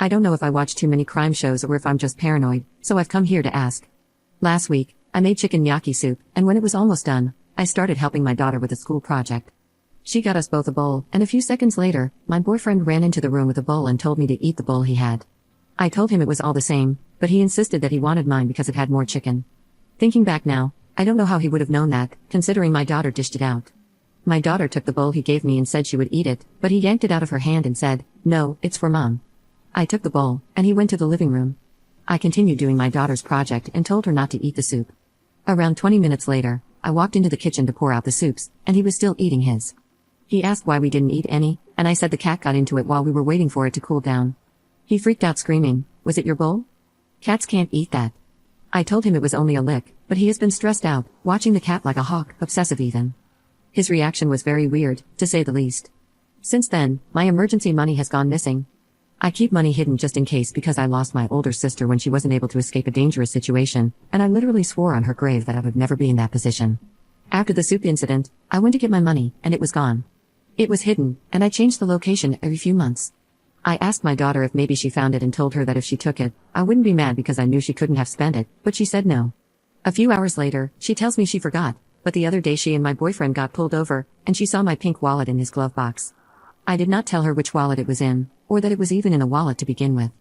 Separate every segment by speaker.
Speaker 1: I don't know if I watch too many crime shows or if I'm just paranoid, so I've come here to ask. Last week, I made chicken gnocchi soup, and when it was almost done, I started helping my daughter with a school project. She got us both a bowl, and a few seconds later, my boyfriend ran into the room with a bowl and told me to eat the bowl he had. I told him it was all the same, but he insisted that he wanted mine because it had more chicken. Thinking back now, I don't know how he would have known that, considering my daughter dished it out. My daughter took the bowl he gave me and said she would eat it, but he yanked it out of her hand and said, "No, it's for Mom." I took the bowl, and he went to the living room. I continued doing my daughter's project and told her not to eat the soup. Around 20 minutes later, I walked into the kitchen to pour out the soups, and he was still eating his. He asked why we didn't eat any, and I said the cat got into it while we were waiting for it to cool down. He freaked out screaming, "Was it your bowl? Cats can't eat that." I told him it was only a lick, but he has been stressed out, watching the cat like a hawk, obsessive even. His reaction was very weird, to say the least. Since then, my emergency money has gone missing. I keep money hidden just in case because I lost my older sister when she wasn't able to escape a dangerous situation, and I literally swore on her grave that I would never be in that position. After the soup incident, I went to get my money, and it was gone. It was hidden, and I changed the location every few months. I asked my daughter if maybe she found it and told her that if she took it, I wouldn't be mad because I knew she couldn't have spent it, but she said no. A few hours later, she tells me she forgot, but the other day she and my boyfriend got pulled over, and she saw my pink wallet in his glove box. I did not tell her which wallet it was in, or that it was even in a wallet to begin with.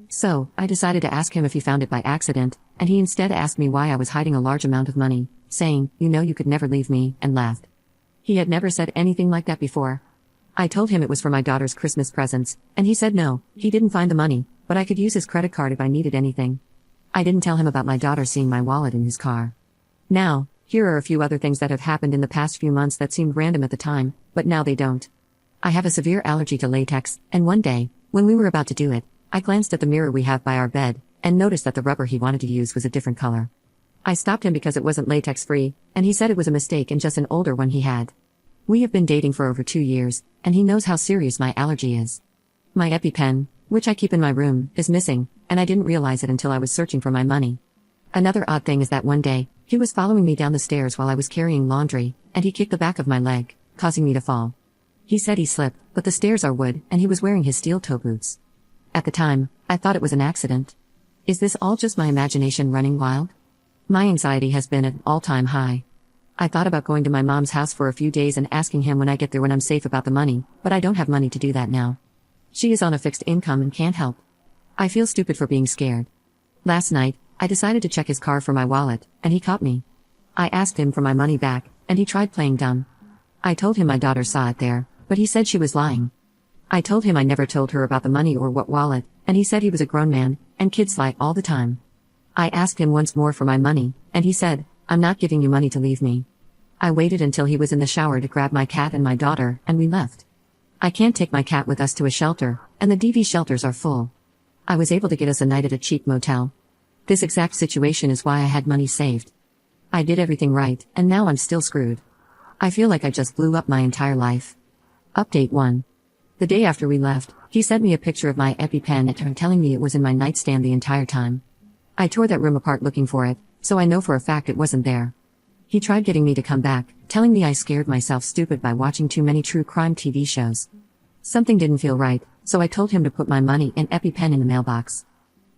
Speaker 1: So, I decided to ask him if he found it by accident, and he instead asked me why I was hiding a large amount of money, saying, "You know you could never leave me," and laughed. He had never said anything like that before. I told him it was for my daughter's Christmas presents, and he said no, he didn't find the money, but I could use his credit card if I needed anything. I didn't tell him about my daughter seeing my wallet in his car. Now, here are a few other things that have happened in the past few months that seemed random at the time, but now they don't. I have a severe allergy to latex, and one day, when we were about to do it, I glanced at the mirror we have by our bed, and noticed that the rubber he wanted to use was a different color. I stopped him because it wasn't latex-free, and he said it was a mistake and just an older one he had. We have been dating for over 2 years, and he knows how serious my allergy is. My EpiPen, which I keep in my room, is missing, and I didn't realize it until I was searching for my money. Another odd thing is that one day, he was following me down the stairs while I was carrying laundry, and he kicked the back of my leg, causing me to fall. He said he slipped, but the stairs are wood, and he was wearing his steel toe boots. At the time, I thought it was an accident. Is this all just my imagination running wild? My anxiety has been at an all-time high. I thought about going to my mom's house for a few days and asking him when I get there when I'm safe about the money, but I don't have money to do that now. She is on a fixed income and can't help. I feel stupid for being scared. Last night, I decided to check his car for my wallet, and he caught me. I asked him for my money back, and he tried playing dumb. I told him my daughter saw it there, but he said she was lying. I told him I never told her about the money or what wallet, and he said he was a grown man, and kids lie all the time. I asked him once more for my money, and he said, "I'm not giving you money to leave me." I waited until he was in the shower to grab my cat and my daughter, and we left. I can't take my cat with us to a shelter, and the DV shelters are full. I was able to get us a night at a cheap motel. This exact situation is why I had money saved. I did everything right, and now I'm still screwed. I feel like I just blew up my entire life. Update 1. The day after we left, he sent me a picture of my EpiPen and telling me it was in my nightstand the entire time. I tore that room apart looking for it, so I know for a fact it wasn't there. He tried getting me to come back, telling me I scared myself stupid by watching too many true crime TV shows. Something didn't feel right, so I told him to put my money and EpiPen in the mailbox.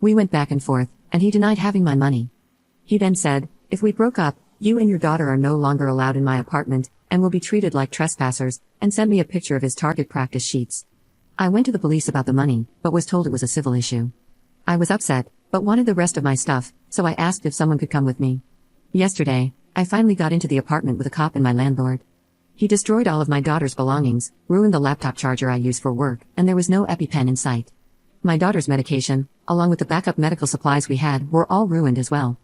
Speaker 1: We went back and forth, and he denied having my money. He then said, "If we broke up, you and your daughter are no longer allowed in my apartment, and will be treated like trespassers," and sent me a picture of his target practice sheets. I went to the police about the money, but was told it was a civil issue. I was upset, but wanted the rest of my stuff, so I asked if someone could come with me. Yesterday, I finally got into the apartment with a cop and my landlord. He destroyed all of my daughter's belongings, ruined the laptop charger I use for work, and there was no EpiPen in sight. My daughter's medication, along with the backup medical supplies we had, were all ruined as well.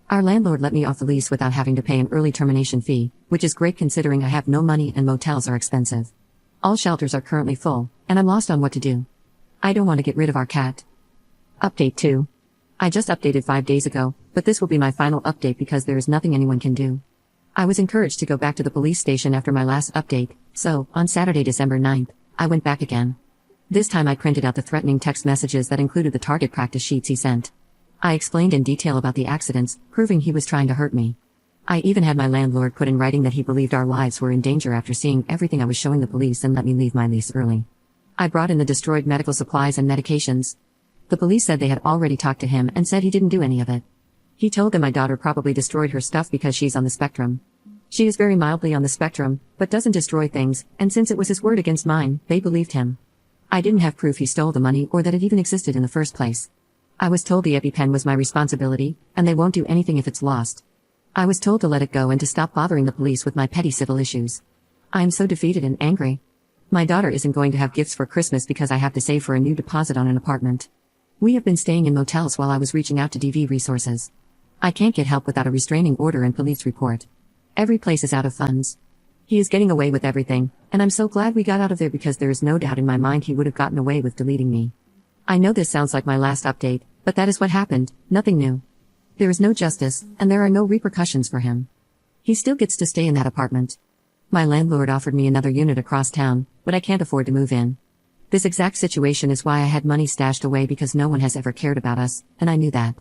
Speaker 1: Our landlord let me off the lease without having to pay an early termination fee, which is great considering I have no money and motels are expensive. All shelters are currently full, and I'm lost on what to do. I don't want to get rid of our cat. Update 2. I just updated 5 days ago, but this will be my final update because there is nothing anyone can do. I was encouraged to go back to the police station after my last update, so, on Saturday, December 9th, I went back again. This time I printed out the threatening text messages that included the target practice sheets he sent. I explained in detail about the accidents, proving he was trying to hurt me. I even had my landlord put in writing that he believed our lives were in danger after seeing everything I was showing the police and let me leave my lease early. I brought in the destroyed medical supplies and medications. The police said they had already talked to him and said he didn't do any of it. He told them my daughter probably destroyed her stuff because she's on the spectrum. She is very mildly on the spectrum, but doesn't destroy things, and since it was his word against mine, they believed him. I didn't have proof he stole the money or that it even existed in the first place. I was told the EpiPen was my responsibility, and they won't do anything if it's lost. I was told to let it go and to stop bothering the police with my petty civil issues. I am so defeated and angry. My daughter isn't going to have gifts for Christmas because I have to save for a new deposit on an apartment. We have been staying in motels while I was reaching out to DV resources. I can't get help without a restraining order and police report. Every place is out of funds. He is getting away with everything, and I'm so glad we got out of there because there is no doubt in my mind he would have gotten away with deleting me. I know this sounds like my last update, but that is what happened, nothing new. There is no justice, and there are no repercussions for him. He still gets to stay in that apartment. My landlord offered me another unit across town, but I can't afford to move in. This exact situation is why I had money stashed away because no one has ever cared about us, and I knew that.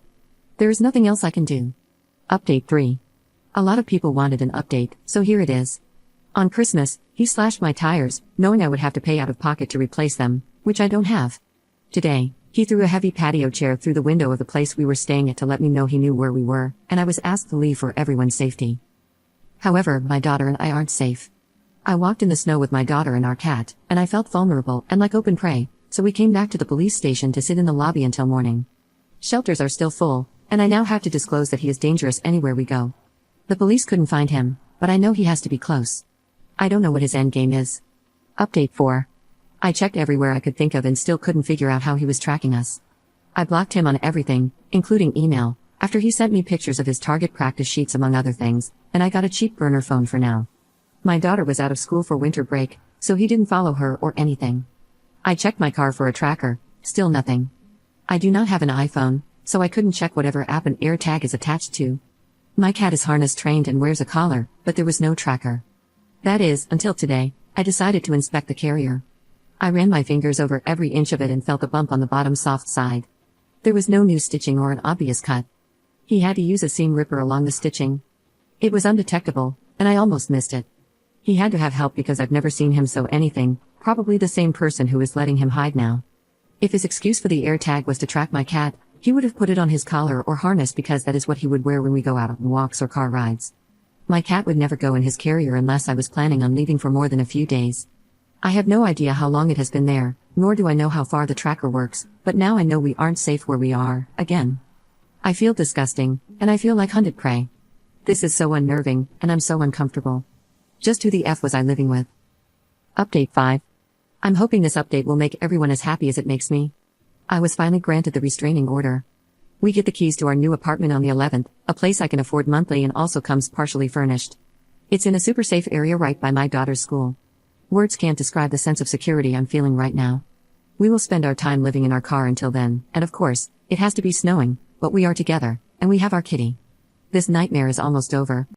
Speaker 1: There is nothing else I can do. Update 3. A lot of people wanted an update, so here it is. On Christmas, he slashed my tires, knowing I would have to pay out of pocket to replace them, which I don't have. Today, he threw a heavy patio chair through the window of the place we were staying at to let me know he knew where we were, and I was asked to leave for everyone's safety. However, my daughter and I aren't safe. I walked in the snow with my daughter and our cat, and I felt vulnerable and like open prey, so we came back to the police station to sit in the lobby until morning. Shelters are still full, and I now have to disclose that he is dangerous anywhere we go. The police couldn't find him, but I know he has to be close. I don't know what his endgame is. Update 4. I checked everywhere I could think of and still couldn't figure out how he was tracking us. I blocked him on everything, including email, after he sent me pictures of his target practice sheets among other things, and I got a cheap burner phone for now. My daughter was out of school for winter break, so he didn't follow her or anything. I checked my car for a tracker, still nothing. I do not have an iPhone, so I couldn't check whatever app an AirTag is attached to. My cat is harness trained and wears a collar, but there was no tracker. That is, until today, I decided to inspect the carrier. I ran my fingers over every inch of it and felt a bump on the bottom soft side. There was no new stitching or an obvious cut. He had to use a seam ripper along the stitching. It was undetectable, and I almost missed it. He had to have help because I've never seen him sew anything, probably the same person who is letting him hide now. If his excuse for the AirTag was to track my cat, he would have put it on his collar or harness because that is what he would wear when we go out on walks or car rides. My cat would never go in his carrier unless I was planning on leaving for more than a few days. I have no idea how long it has been there, nor do I know how far the tracker works, but now I know we aren't safe where we are, again. I feel disgusting, and I feel like hunted prey. This is so unnerving, and I'm so uncomfortable. Just who the F was I living with? Update 5. I'm hoping this update will make everyone as happy as it makes me. I was finally granted the restraining order. We get the keys to our new apartment on the 11th, a place I can afford monthly and also comes partially furnished. It's in a super safe area right by my daughter's school. Words can't describe the sense of security I'm feeling right now. We will spend our time living in our car until then, and of course, it has to be snowing, but we are together, and we have our kitty. This nightmare is almost over.